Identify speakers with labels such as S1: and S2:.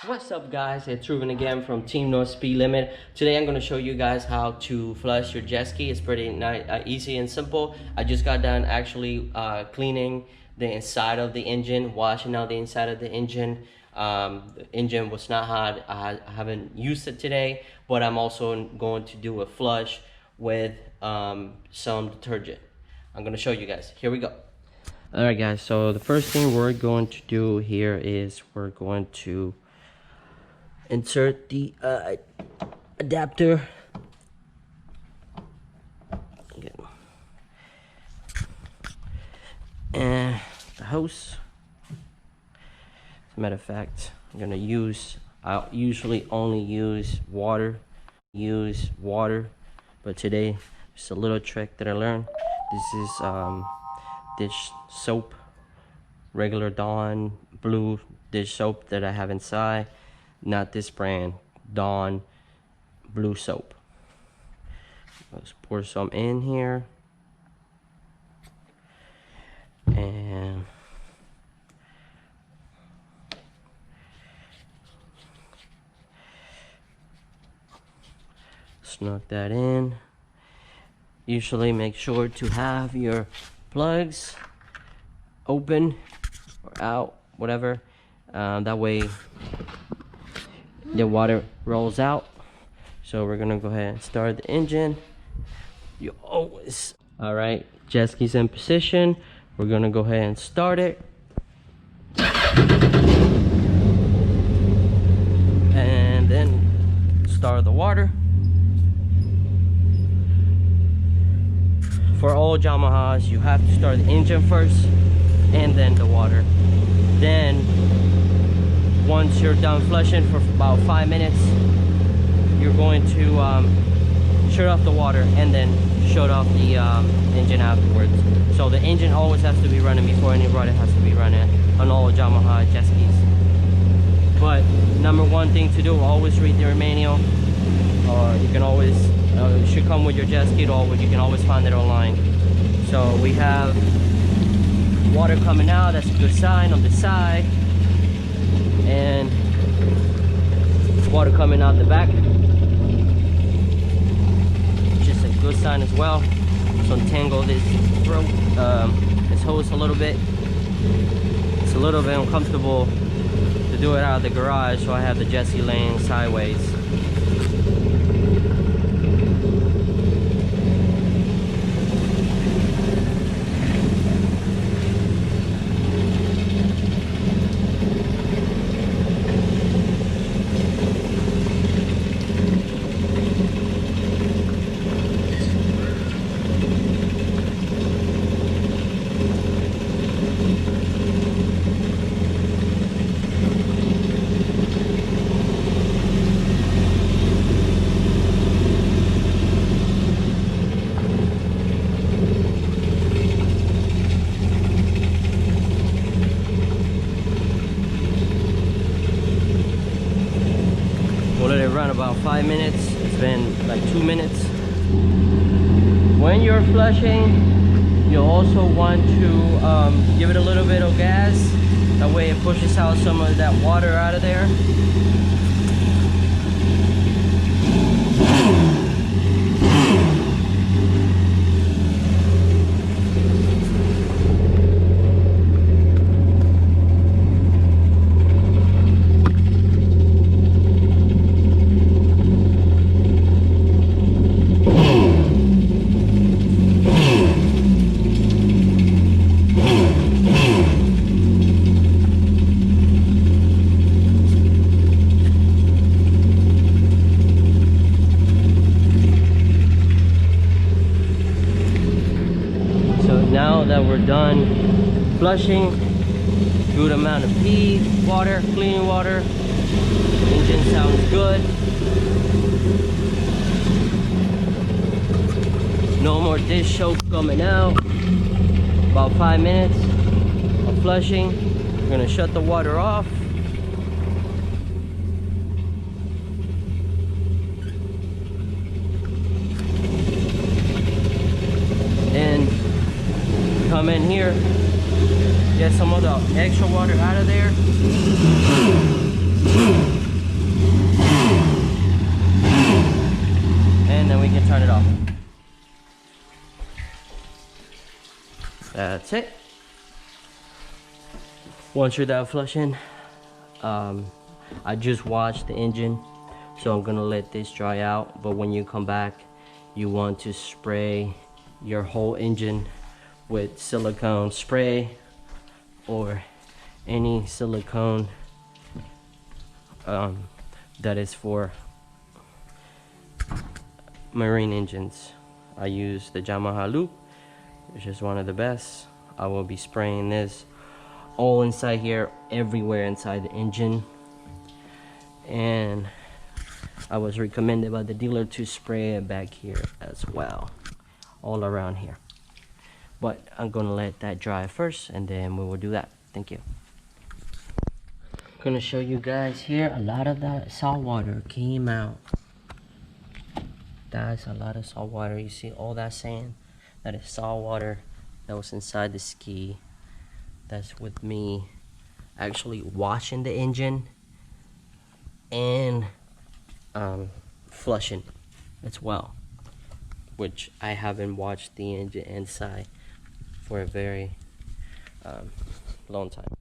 S1: What's up guys, it's Ruben again from Team No Speed Limit. Today I'm going to show you guys how to flush your jet ski. It's pretty nice, easy and simple. I just got done actually cleaning the inside of the engine, washing out the inside of the engine. The engine was not hot. I haven't used it today, but I'm also going to do a flush with some detergent. I'm going to show you guys. Here we go. Alright guys, so the first thing we're going to do here is we're going to insert the adapter. Okay. And the hose. As a matter of fact, I usually only use water, but today it's a little trick that I learned. This is dish soap, regular Dawn blue dish soap that I have inside. Not this brand, Dawn blue soap. Let's pour some in here. And snug that in. Usually make sure to have your plugs open or out, whatever. That way the water rolls out. So we're gonna go ahead and start the engine. You always, all right, jet ski's in position. We're gonna go ahead and start it, and then start the water. For all Yamahas, you have to start the engine first and then the water. Then once you're done flushing for about 5 minutes, you're going to shut off the water and then shut off the engine afterwards. So the engine always has to be running before any rudder has to be running on all Yamaha jet skis. But number one thing to do, always read your manual. You can always, it should come with your jet ski, or you can always find it online. So we have water coming out, that's a good sign on the side. And water coming out the back, which is a good sign as well. So untangle this this hose a little bit. It's a little bit uncomfortable to do it out of the garage, so I have the jet ski laying sideways. We'll let it run about 5 minutes. It's been like 2 minutes. When you're flushing, you'll also want to give it a little bit of gas. That way it pushes out some of that water out of there. Now that we're done flushing, good amount of pee, water, clean water, engine sounds good. No more dish soap coming out. About 5 minutes of flushing. We're gonna shut the water off. And come in here, get some of the extra water out of there. that's it. Once you're done flushing, I just washed the engine, so I'm gonna let this dry out. But when you come back, you want to spray your whole engine with silicone spray or any silicone that is for marine engines. I use the Yamaha Loop, which is one of the best. I will be spraying this all inside here, everywhere inside the engine. And I was recommended by the dealer to spray it back here as well, all around here. But I'm gonna let that dry first, and then we will do that. Thank you. I'm gonna show you guys here, a lot of that salt water came out. That's a lot of salt water. You see all that sand? That is salt water that was inside the ski. That's with me actually washing the engine and flushing as well, which I haven't washed the engine inside for a very long time.